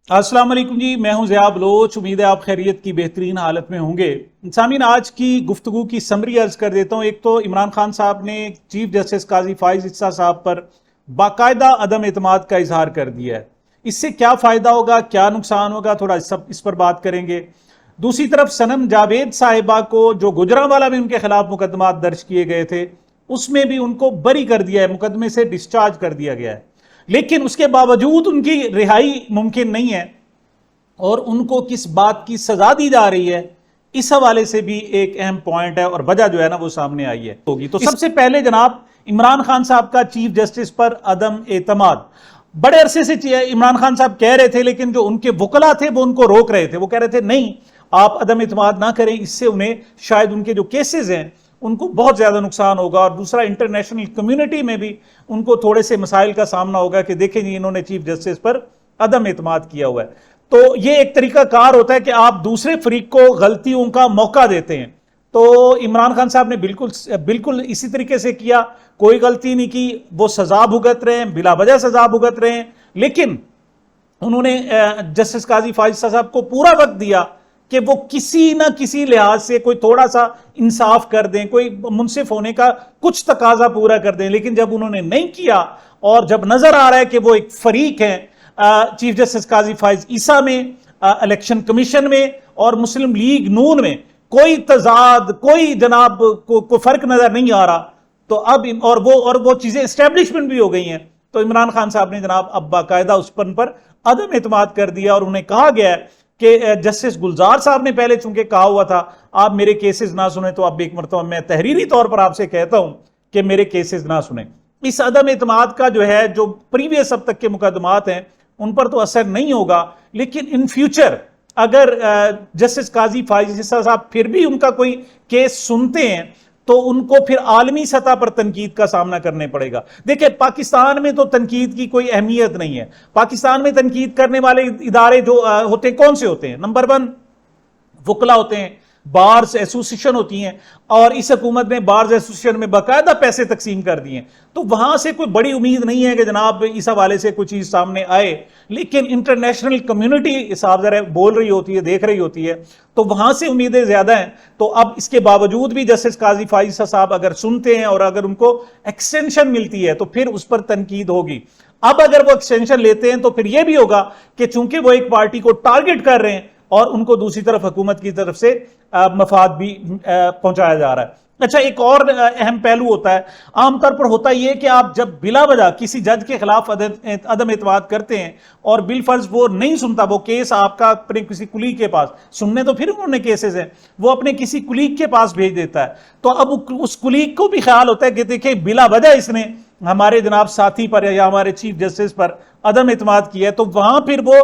السلام علیکم جی، میں ہوں ضیاء بلوچ۔ امید ہے آپ خیریت کی بہترین حالت میں ہوں گے۔ سامعین، آج کی گفتگو کی سمری عرض کر دیتا ہوں۔ ایک تو عمران خان صاحب نے چیف جسٹس قاضی فائز عیسیٰ صاحب پر باقاعدہ عدم اعتماد کا اظہار کر دیا ہے۔ اس سے کیا فائدہ ہوگا، کیا نقصان ہوگا، تھوڑا اس پر بات کریں گے۔ دوسری طرف سنم جاوید صاحبہ کو جو گجرانوالہ میں ان کے خلاف مقدمات درج کیے گئے تھے، اس میں بھی ان کو بری کر دیا ہے، مقدمے سے ڈسچارج کر دیا گیا ہے، لیکن اس کے باوجود ان کی رہائی ممکن نہیں ہے اور ان کو کس بات کی سزا دی جا رہی ہے، اس حوالے سے بھی ایک اہم پوائنٹ ہے اور وجہ جو ہے نا وہ سامنے آئی ہے ہوگی۔ تو سب سے پہلے جناب عمران خان صاحب کا چیف جسٹس پر عدم اعتماد بڑے عرصے سے عمران خان صاحب کہہ رہے تھے، لیکن جو ان کے وکلا تھے وہ ان کو روک رہے تھے۔ وہ کہہ رہے تھے نہیں، آپ عدم اعتماد نہ کریں، اس سے انہیں شاید ان کے جو کیسز ہیں ان کو بہت زیادہ نقصان ہوگا، اور دوسرا انٹرنیشنل کمیونٹی میں بھی ان کو تھوڑے سے مسائل کا سامنا ہوگا کہ دیکھیں جی انہوں نے چیف جسٹس پر عدم اعتماد کیا ہوا ہے۔ تو یہ ایک طریقہ کار ہوتا ہے کہ آپ دوسرے فریق کو غلطیوں کا موقع دیتے ہیں۔ تو عمران خان صاحب نے بالکل اسی طریقے سے کیا، کوئی غلطی نہیں کی، وہ سزا بھگت رہے ہیں، بلا وجہ سزا بھگت رہے ہیں، لیکن انہوں نے جسٹس قاضی فائز صاحب کو پورا وقت دیا کہ وہ کسی نہ کسی لحاظ سے کوئی تھوڑا سا انصاف کر دیں، کوئی منصف ہونے کا کچھ تقاضا پورا کر دیں، لیکن جب انہوں نے نہیں کیا اور جب نظر آ رہا ہے کہ وہ ایک فریق ہیں چیف جسٹس قاضی فائز عیسیٰ میں، الیکشن کمیشن میں اور مسلم لیگ نون میں کوئی تضاد، کوئی جناب کو فرق نظر نہیں آ رہا، تو اب اور وہ چیزیں اسٹیبلشمنٹ بھی ہو گئی ہیں، تو عمران خان صاحب نے جناب اب باقاعدہ اس پر عدم اعتماد کر دیا، اور انہیں کہا گیا ہے کہ جسٹس گلزار صاحب نے پہلے چونکہ کہا ہوا تھا آپ میرے کیسز نہ سنیں، تو اب ایک مرتبہ میں تحریری طور پر آپ سے کہتا ہوں کہ میرے کیسز نہ سنیں۔ اس عدم اعتماد کا جو ہے، جو پریویس اب تک کے مقدمات ہیں ان پر تو اثر نہیں ہوگا، لیکن ان فیوچر اگر جسٹس قاضی فائز عیسیٰ صاحب پھر بھی ان کا کوئی کیس سنتے ہیں تو ان کو پھر عالمی سطح پر تنقید کا سامنا کرنے پڑے گا۔ دیکھیں، پاکستان میں تو تنقید کی کوئی اہمیت نہیں ہے۔ پاکستان میں تنقید کرنے والے ادارے جو ہوتے ہیں کون سے ہوتے ہیں؟ نمبر 1 وکلا ہوتے ہیں، بارز ایسوسیشن ہوتی ہیں، اور اس حکومت نے بارز ایسوسیشن میں باقاعدہ پیسے تقسیم کر دیے ہیں، تو وہاں سے کوئی بڑی امید نہیں ہے کہ جناب اس حوالے سے کوئی چیز سامنے آئے، لیکن انٹرنیشنل کمیونٹی صاحب ذرا بول رہی ہوتی ہے، دیکھ رہی ہوتی ہے، تو وہاں سے امیدیں زیادہ ہیں۔ تو اب اس کے باوجود بھی جسٹس قاضی فائز صاحب اگر سنتے ہیں اور اگر ان کو ایکسٹینشن ملتی ہے تو پھر اس پر تنقید ہوگی۔ اب اگر وہ ایکسٹینشن لیتے ہیں تو پھر یہ بھی ہوگا کہ چونکہ وہ ایک پارٹی کو ٹارگٹ کر رہے ہیں اور ان کو دوسری طرف حکومت کی طرف سے مفاد بھی پہنچایا جا رہا ہے۔ اچھا، ایک اور اہم پہلو ہوتا ہے، عام طور پر ہوتا یہ کہ آپ جب بلا وجہ کسی جج کے خلاف عدم اعتماد کرتے ہیں اور بالفرض وہ نہیں سنتا، وہ کیس آپ کا اپنے کسی کلیگ کے پاس سننے، تو پھر انہوں نے کیسز ہیں وہ اپنے کسی کلیگ کے پاس بھیج دیتا ہے، تو اب اس کلیگ کو بھی خیال ہوتا ہے کہ دیکھیں بلا وجہ اس نے ہمارے جناب ساتھی پر یا ہمارے چیف جسٹس پر عدم اعتماد کیا ہے، تو وہاں پھر وہ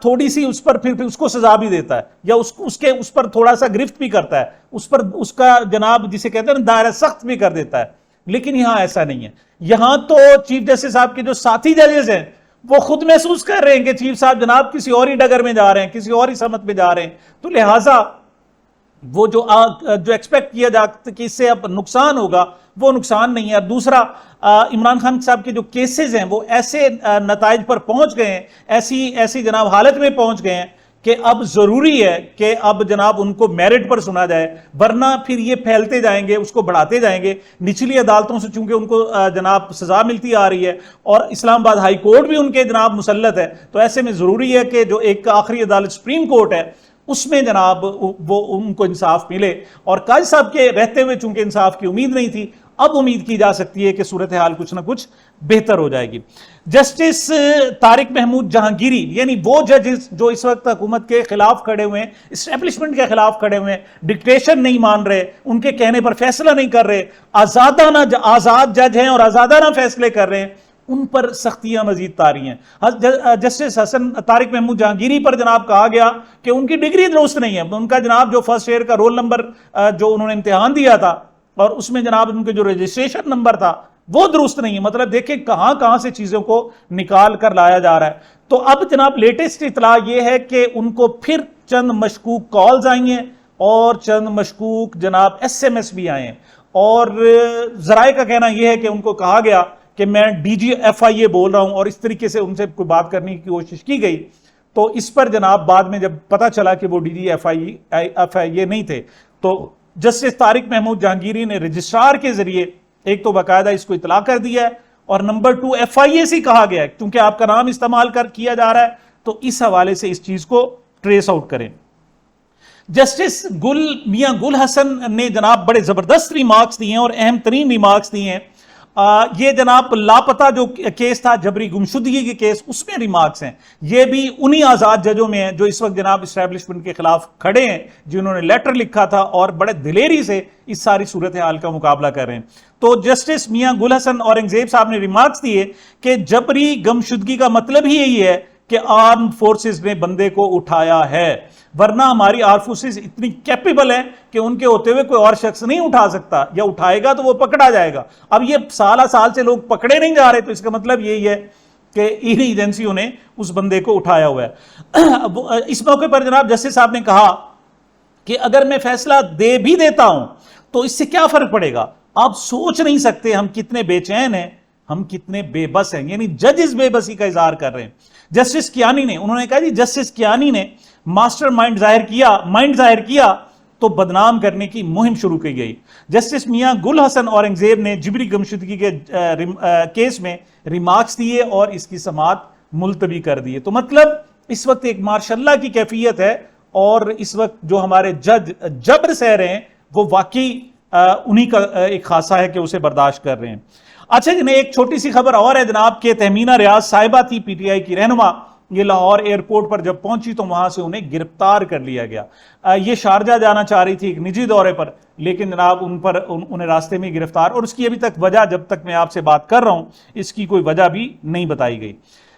تھوڑی سی اس پر پھر اس کو سزا بھی دیتا ہے، یا اس پر تھوڑا سا گرفت بھی کرتا ہے، اس کا جناب جسے کہتے ہیں دائرہ سخت بھی کر دیتا ہے۔ لیکن یہاں ایسا نہیں ہے، یہاں تو چیف جسٹس صاحب کے جو ساتھی ججز ہیں وہ خود محسوس کر رہے ہیں کہ چیف صاحب جناب کسی اور ہی ڈگر میں جا رہے ہیں، کسی اور ہی سمت میں جا رہے ہیں، تو لہٰذا وہ جو ایکسپیکٹ کیا جاتا کہ اس سے اب نقصان ہوگا وہ نقصان نہیں ہے۔ دوسرا، عمران خان صاحب کے جو کیسز ہیں وہ ایسے نتائج پر پہنچ گئے ہیں، ایسی جناب حالت میں پہنچ گئے ہیں کہ اب ضروری ہے کہ اب جناب ان کو میرٹ پر سنا جائے، ورنہ پھر یہ پھیلتے جائیں گے، اس کو بڑھاتے جائیں گے نچلی عدالتوں سے، چونکہ ان کو جناب سزا ملتی آ رہی ہے اور اسلام آباد ہائی کورٹ بھی ان کے جناب مسلط ہے، تو ایسے میں ضروری ہے کہ جو ایک آخری عدالت سپریم کورٹ ہے اس میں جناب وہ ان کو انصاف ملے، اور قاضی صاحب کے رہتے ہوئے چونکہ انصاف کی امید نہیں تھی، اب امید کی جا سکتی ہے کہ صورتحال کچھ نہ کچھ بہتر ہو جائے گی۔ جسٹس طارق محمود جہانگیری، یعنی وہ ججز جو اس وقت حکومت کے خلاف کھڑے ہوئے ہیں، اسٹیبلشمنٹ کے خلاف کھڑے ہوئے ہیں، ڈکٹیشن نہیں مان رہے، ان کے کہنے پر فیصلہ نہیں کر رہے، آزاد جج ہیں اور آزادانہ فیصلے کر رہے ہیں، ان پر سختیاں مزید طاری ہیں۔ جسٹس حسن طارق محمود جہانگیری پر جناب کہا گیا کہ ان کی ڈگری درست نہیں ہے، ان کا جناب جو فرسٹ ایئر کا رول نمبر جو انہوں نے امتحان دیا تھا اور اس میں جناب ان کے جو رجسٹریشن نمبر تھا وہ درست نہیں ہے۔ مطلب دیکھیں کہاں سے چیزوں کو نکال کر لایا جا رہا ہے۔ تو اب جناب لیٹسٹ اطلاع یہ ہے کہ ان کو پھر چند مشکوک کالز آئی ہیں اور چند مشکوک جناب ایس ایم ایس بھی آئے ہیں، اور ذرائع کا کہنا یہ ہے کہ ان کو کہا گیا کہ میں ڈی جی ایف آئی اے بول رہا ہوں، اور اس طریقے سے ان سے کوئی بات کرنے کی کوشش کی گئی۔ تو اس پر جناب بعد میں جب پتا چلا کہ وہ ڈی جی ایف آئی اے نہیں تھے تو جسٹس طارق محمود جہانگیری نے رجسٹرار کے ذریعے ایک تو باقاعدہ اس کو اطلاع کر دیا ہے، اور نمبر 2 ایف آئی اے سے کہا گیا ہے کیونکہ آپ کا نام استعمال کیا جا رہا ہے، تو اس حوالے سے اس چیز کو ٹریس آؤٹ کریں۔ جسٹس میاں گل حسن نے جناب بڑے زبردست ریمارکس دیے ہیں اور اہم ترین ریمارکس دیے ہیں۔ یہ جناب لاپتہ جو کیس تھا، جبری گمشدگی کے کیس، اس میں ریمارکس ہیں۔ یہ بھی انہی آزاد ججوں میں ہیں جو اس وقت جناب اسٹیبلشمنٹ کے خلاف کھڑے ہیں، جنہوں نے لیٹر لکھا تھا اور بڑے دلیری سے اس ساری صورتحال کا مقابلہ کر رہے ہیں۔ تو جسٹس میاں گل حسن اورنگزیب صاحب نے ریمارکس دیے کہ جبری گمشدگی کا مطلب ہی یہی ہے کہ آرم فورسز نے بندے کو اٹھایا ہے، ورنہ ہماری آرم فورسز اتنی کیپیبل ہیں کہ ان کے ہوتے ہوئے کوئی اور شخص نہیں اٹھا سکتا، یا اٹھائے گا تو وہ پکڑا جائے گا۔ اب یہ سالہ سال سے لوگ پکڑے نہیں جا رہے، تو اس کا مطلب یہی ہے کہ انہی ایجنسیوں نے اس بندے کو اٹھایا ہوا ہے۔ اس موقع پر جناب جسٹس صاحب نے کہا کہ اگر میں فیصلہ دے بھی دیتا ہوں تو اس سے کیا فرق پڑے گا؟ آپ سوچ نہیں سکتے ہم کتنے بے چین ہیں، ہم کتنے بے بس ہیں، یعنی ججز بے بسی کا اظہار کر رہے ہیں۔ جسٹس کیانی نے، انہوں نے کہا جی جسٹس کیانی نے ماسٹر مائنڈ ظاہر کیا تو بدنام کرنے کی مہم شروع کی گئی۔ جسٹس میاں گل حسن اورنگزیب نے جبری گمشدگی کے کیس میں ریمارکس دیے اور اس کی سماعت ملتوی کر دیے۔ تو مطلب اس وقت ایک ماشاء اللہ کی کیفیت ہے، اور اس وقت جو ہمارے جج جبر سہ رہے ہیں وہ واقعی انہی کا ایک خاصہ ہے کہ اسے برداشت کر رہے ہیں۔ اچھا جنہیں ایک چھوٹی سی خبر اور ہے جناب کہ تہمینہ ریاض صاحبہ تھی پی ٹی آئی کی رہنما، یہ لاہور ایئرپورٹ پر جب پہنچی تو وہاں سے انہیں گرفتار کر لیا گیا۔ یہ شارجہ جانا چاہ رہی تھی ایک نجی دورے پر، لیکن جناب انہیں راستے میں گرفتار، اور اس کی ابھی تک وجہ جب تک میں آپ سے بات کر رہا ہوں اس کی کوئی وجہ بھی نہیں بتائی گئی۔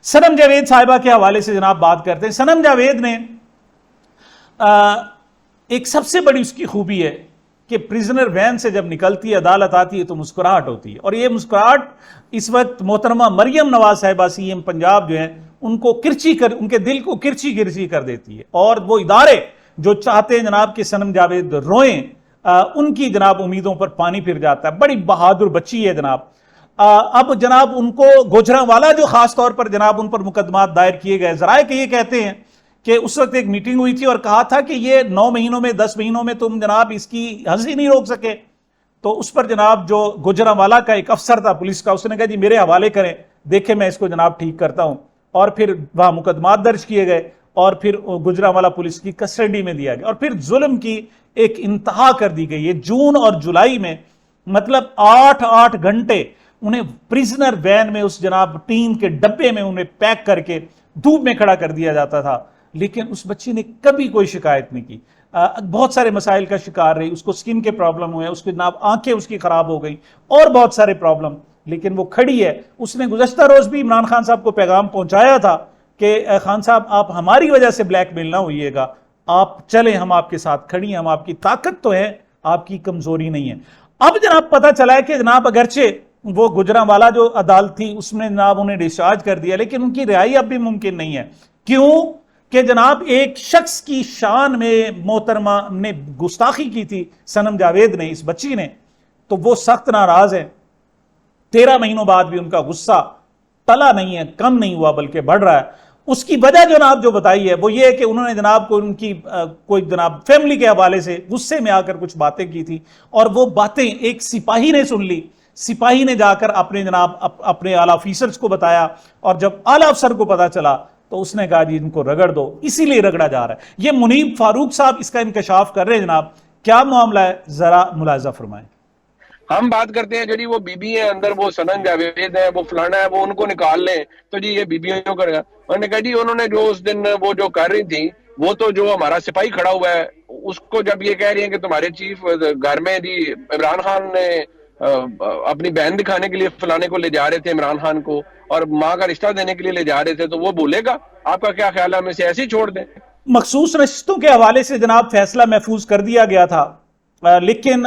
صنم جاوید صاحبہ کے حوالے سے جناب بات کرتے ہیں۔ صنم جاوید نے ایک سب سے بڑی اس کی خوبی ہے کہ پریزنر وین سے جب نکلتی ہے، عدالت آتی ہے تو مسکراہٹ ہوتی ہے، اور یہ مسکراہٹ اس وقت محترمہ مریم نواز صاحبہ سی ایم پنجاب جو ہیں ان کے دل کو کرچی کر دیتی ہے، اور وہ ادارے جو چاہتے ہیں جناب کہ صنم جاوید روئیں، ان کی جناب امیدوں پر پانی پھر جاتا ہے۔ بڑی بہادر بچی ہے جناب۔ اب جناب ان کو گوجرانوالا جو خاص طور پر جناب ان پر مقدمات دائر کیے گئے، ذرائع کہ یہ کہتے ہیں کہ اس وقت ایک میٹنگ ہوئی تھی اور کہا تھا کہ یہ 9 مہینوں میں 10 مہینوں میں تم جناب اس کی ہنسی نہیں روک سکے، تو اس پر جناب جو گوجرانوالا کا ایک افسر تھا پولیس کا، اس نے کہا جی میرے حوالے کریں، دیکھیں میں اس کو جناب ٹھیک کرتا ہوں، اور پھر وہاں مقدمات درج کیے گئے اور پھر گوجرانوالا پولیس کی کسٹڈی میں دیا گیا، اور پھر ظلم کی ایک انتہا کر دی گئی۔ یہ جون اور جولائی میں مطلب 8 گھنٹے انہیں پریزنر وین میں اس جناب ٹین کے ڈبے میں انہیں پیک کر کے دھوپ میں کھڑا کر دیا جاتا تھا، لیکن اس بچی نے کبھی کوئی شکایت نہیں کی۔ بہت سارے مسائل کا شکار رہی، اس کو سکن کے پرابلم ہوئے، اس کی جناب آنکھیں اس کی خراب ہو گئی اور بہت سارے پرابلم، لیکن وہ کھڑی ہے۔ اس نے گزشتہ روز بھی عمران خان صاحب کو پیغام پہنچایا تھا کہ خان صاحب آپ ہماری وجہ سے بلیک میل نہ ہوئیے گا، آپ چلیں، ہم آپ کے ساتھ کھڑی ہیں، ہم آپ کی طاقت تو ہے، آپ کی کمزوری نہیں ہے۔ اب جناب پتہ چلا ہے کہ جناب اگرچہ وہ گوجرانوالا جو عدالت تھی اس میں جناب انہیں ڈسچارج کر دیا، لیکن ان کی رہائی اب بھی ممکن نہیں ہے۔ کیوں کہ جناب ایک شخص کی شان میں محترمہ نے گستاخی کی تھی صنم جاوید نے، اس بچی نے، تو وہ سخت ناراض ہے۔ 13 مہینوں بعد بھی ان کا غصہ ٹلا نہیں ہے، کم نہیں ہوا بلکہ بڑھ رہا ہے۔ اس کی وجہ جناب جو بتائی ہے وہ یہ ہے کہ انہوں نے جناب کو ان کی کوئی جناب فیملی کے حوالے سے غصے میں آ کر کچھ باتیں کی تھی، اور وہ باتیں ایک سپاہی نے سن لی۔ سپاہی نے جا کر اپنے جناب اپنے اعلیٰ آفیسرز کو بتایا، اور جب اعلیٰ افسر کو پتا چلا تو اس نے کہا جی ان کو رگڑ دو، اسی لیے رگڑا جا رہا ہے۔ یہ منیب فاروق صاحب اس کا انکشاف کر رہے ہیں جناب، کیا معاملہ ہے ذرا ملاحظہ فرمائیں۔ ہم بات کرتے ہیں جی وہ بی بی ہیں اندر، وہ صنم جاوید ہے، وہ فلانا ہے، وہ ان کو نکال لیں تو جی یہ بی بیوں کرے گا۔ انہوں نے کہا جی انہوں نے جو اس دن وہ جو کر رہی تھی، وہ تو جو ہمارا سپاہی کھڑا ہوا ہے اس کو جب یہ کہہ رہی ہیں کہ تمہارے چیف گھر میں جی عمران خان نے اپنی بہن دکھانے کے لیے فلانے کو لے جا رہے تھے عمران خان کو، اور ماں کا رشتہ دینے کے لیے لے جا رہے تھے، تو وہ بولے گا؟ آپ کا کیا خیال ہے، ہم اسے ایسے ہی چھوڑ دیں؟ مخصوص نشستوں کے حوالے سے جناب فیصلہ محفوظ کر دیا گیا تھا، لیکن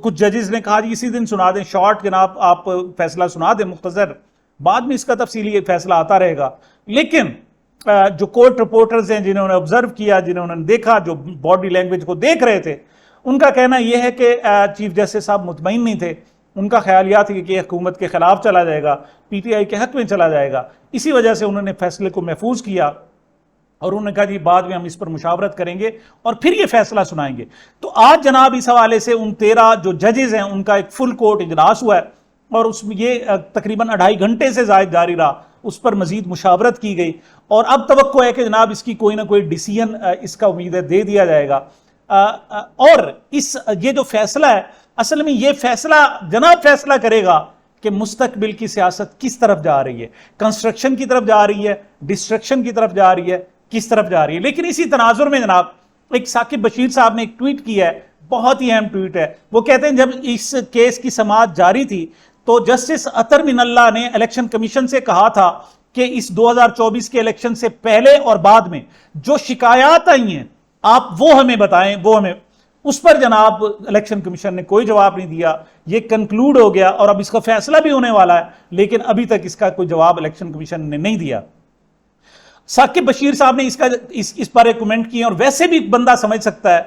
کچھ ججز نے کہا جی اسی دن سنا دیں، شارٹ جناب آپ فیصلہ سنا دیں مختصر، بعد میں اس کا تفصیلی فیصلہ آتا رہے گا۔ لیکن جو کورٹ رپورٹرز ہیں جنہوں نے آبزرو کیا، جنہوں نے دیکھا، جو باڈی لینگویج کو دیکھ رہے تھے، ان کا کہنا یہ ہے کہ چیف جسٹس صاحب مطمئن نہیں تھے۔ ان کا خیال یہ تھا کہ حکومت کے خلاف چلا جائے گا، پی ٹی آئی کے حق میں چلا جائے گا، اسی وجہ سے انہوں نے فیصلے کو محفوظ کیا اور انہوں نے کہا جی بعد میں ہم اس پر مشاورت کریں گے اور پھر یہ فیصلہ سنائیں گے. تو آج جناب اس حوالے سے ان 13 جو ججز ہیں ان کا ایک فل کورٹ اجلاس ہوا ہے اور اس میں یہ تقریباً 2.5 گھنٹے سے زائد جاری رہا. اس پر مزید مشاورت کی گئی اور اب توقع ہے کہ جناب اس کی کوئی نہ کوئی ڈیسیژن اس کا امید ہے دے دیا جائے گا. اور یہ جو فیصلہ ہے اصل میں یہ فیصلہ جناب فیصلہ کرے گا کہ مستقبل کی سیاست کس طرف جا رہی ہے, کنسٹرکشن کی طرف جا رہی ہے, ڈسٹرکشن کی طرف جا رہی ہے, کس طرف جا رہی ہے. لیکن اسی تناظر میں جناب ایک ثاقب بشیر صاحب نے ایک ٹویٹ کیا ہے, بہت ہی اہم ٹویٹ ہے. وہ کہتے ہیں جب اس کیس کی سماعت جاری تھی تو جسٹس اطہر من اللہ نے الیکشن کمیشن سے کہا تھا کہ اس 2024 کے الیکشن سے پہلے اور بعد میں جو شکایات آئی ہیں آپ وہ ہمیں بتائیں, وہ ہمیں. اس پر جناب الیکشن کمیشن نے کوئی جواب نہیں دیا. یہ کنکلوڈ ہو گیا اور اب اس کا فیصلہ بھی ہونے والا ہے, لیکن ابھی تک اس کا کوئی جواب الیکشن کمیشن نے نہیں دیا. ثاقب بشیر صاحب نے اس پر ایک کمنٹ کی, اور ویسے بھی بندہ سمجھ سکتا ہے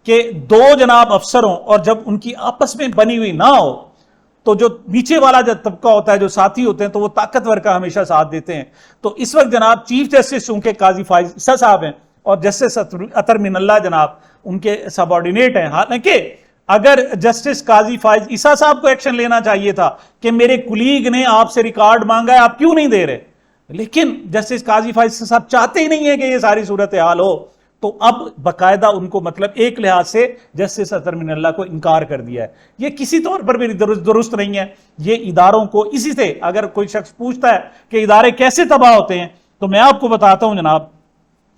کہ دو جناب افسروں اور جب ان کی آپس میں بنی ہوئی نہ ہو تو جو نیچے والا جو طبقہ ہوتا ہے, جو ساتھی ہوتے ہیں, تو وہ طاقتور کا ہمیشہ ساتھ دیتے ہیں. تو اس وقت جناب چیف جسٹس چونکہ قاضی فائز عیسیٰ صاحب ہیں اور جسٹس اطہر من اللہ جناب ان کے سب آرڈینیٹ ہیں. حالانکہ اگر جسٹس قاضی فائز عیسیٰ صاحب کو ایکشن لینا چاہیے تھا کہ میرے کلیگ نے آپ سے ریکارڈ مانگا ہے آپ کیوں نہیں دے رہے, لیکن جسٹس قاضی فائز صاحب چاہتے ہی نہیں ہے کہ یہ ساری صورتحال ہو, تو اب باقاعدہ ان کو مطلب ایک لحاظ سے جسٹس اطہر من اللہ کو انکار کر دیا ہے. یہ کسی طور پر بھی درست نہیں ہے. یہ اداروں کو اسی سے اگر کوئی شخص پوچھتا ہے کہ ادارے کیسے تباہ ہوتے ہیں تو میں آپ کو بتاتا ہوں جناب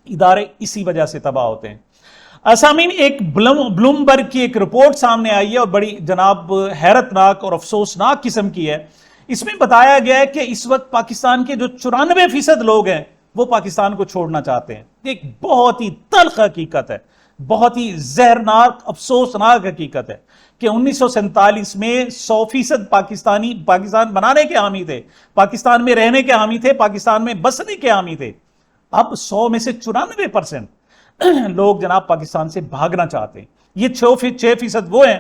ادارے اسی وجہ سے تباہ ہوتے ہیں. سامعین, ایک بلومبرگ کی ایک رپورٹ سامنے آئی ہے اور بڑی جناب حیرتناک اور افسوسناک قسم کی ہے. اس میں بتایا گیا ہے کہ اس وقت پاکستان کے جو 94% لوگ ہیں وہ پاکستان کو چھوڑنا چاہتے ہیں. ایک بہت ہی تلخ حقیقت ہے, بہت ہی زہرناک افسوسناک حقیقت ہے کہ 1947 میں 100% پاکستان بنانے کے حامی تھے, پاکستان میں رہنے کے حامی تھے, پاکستان میں بسنے کے حامی تھے. اب 100 میں سے 94% لوگ جناب پاکستان سے بھاگنا چاہتے ہیں. یہ 6% وہ ہیں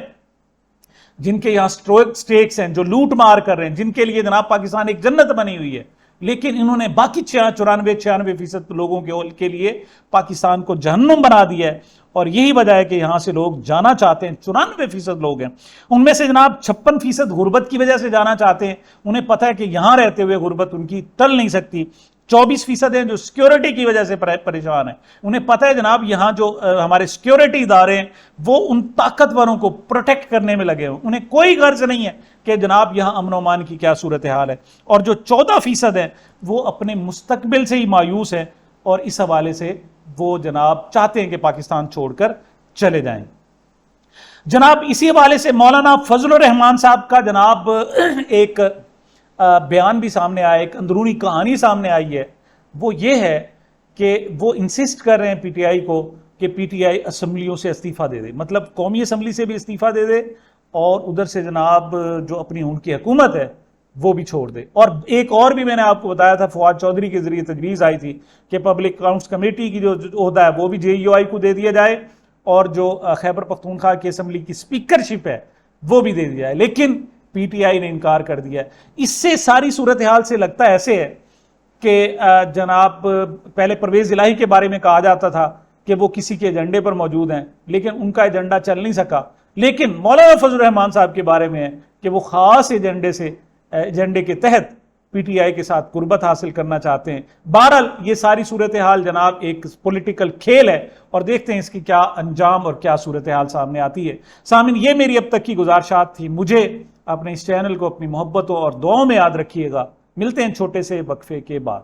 جن کے یہاں سٹیکس ہیں, جو لوٹ مار کر رہے ہیں, جن کے لیے جناب پاکستان ایک جنت بنی ہوئی ہے, لیکن انہوں نے باقی 96% لوگوں کے لیے پاکستان کو جہنم بنا دیا ہے. اور یہی وجہ ہے کہ یہاں سے لوگ جانا چاہتے ہیں. 94% لوگ ہیں, ان میں سے جناب 56% غربت کی وجہ سے جانا چاہتے ہیں. انہیں پتہ ہے کہ یہاں رہتے ہوئے غربت ان کی ٹل نہیں سکتی. 24% ہیں جو سیکیورٹی کی وجہ سے پریشان ہیں. انہیں پتہ ہے جناب یہاں جو ہمارے سیکیورٹی ادارے ہیں وہ ان طاقتوروں کو پروٹیکٹ کرنے میں لگے ہوئے, انہیں کوئی غرض نہیں ہے کہ جناب یہاں امن و امان کی کیا صورتحال ہے. اور جو 14% ہیں وہ اپنے مستقبل سے ہی مایوس ہیں اور اس حوالے سے وہ جناب چاہتے ہیں کہ پاکستان چھوڑ کر چلے جائیں. جناب اسی حوالے سے مولانا فضل الرحمان صاحب کا جناب ایک بیان بھی سامنے آیا, ایک اندرونی کہانی سامنے آئی ہے. وہ یہ ہے کہ وہ انسسٹ کر رہے ہیں پی ٹی آئی کو کہ پی ٹی آئی اسمبلیوں سے استعفیٰ دے دے, مطلب قومی اسمبلی سے بھی استعفیٰ دے دے اور ادھر سے جناب جو اپنی ان کی حکومت ہے وہ بھی چھوڑ دے. اور ایک اور بھی میں نے آپ کو بتایا تھا, فواد چودھری کے ذریعے تجویز آئی تھی کہ پبلک اکاؤنٹس کمیٹی کی جو عہدہ ہے وہ بھی JEOI کو دے دیا جائے اور جو خیبر پختونخوا کی اسمبلی کی اسپیکرشپ ہے وہ بھی دے دیا جائے, لیکن پی ٹی آئی نے انکار کر دیا ہے. اس سے ساری صورتحال سے لگتا ایسے ہے کہ جناب پہلے پرویز الہی کے بارے میں کہا جاتا تھا کہ وہ کسی کے ایجنڈے پر موجود ہیں لیکن ان کا ایجنڈا چل نہیں سکا, لیکن مولانا فضل الرحمان صاحب کے بارے میں ہے کہ وہ خاص ایجنڈے کے تحت پی ٹی آئی کے ساتھ قربت حاصل کرنا چاہتے ہیں. بہرحال یہ ساری صورتحال جناب ایک پولیٹیکل کھیل ہے اور دیکھتے ہیں اس کی کیا انجام اور کیا صورتحال سامنے آتی ہے. سامعین, یہ میری اب تک کی گزارشات تھی. مجھے اپنے اس چینل کو اپنی محبتوں اور دعاؤں میں یاد رکھیے گا. ملتے ہیں چھوٹے سے وقفے کے بعد.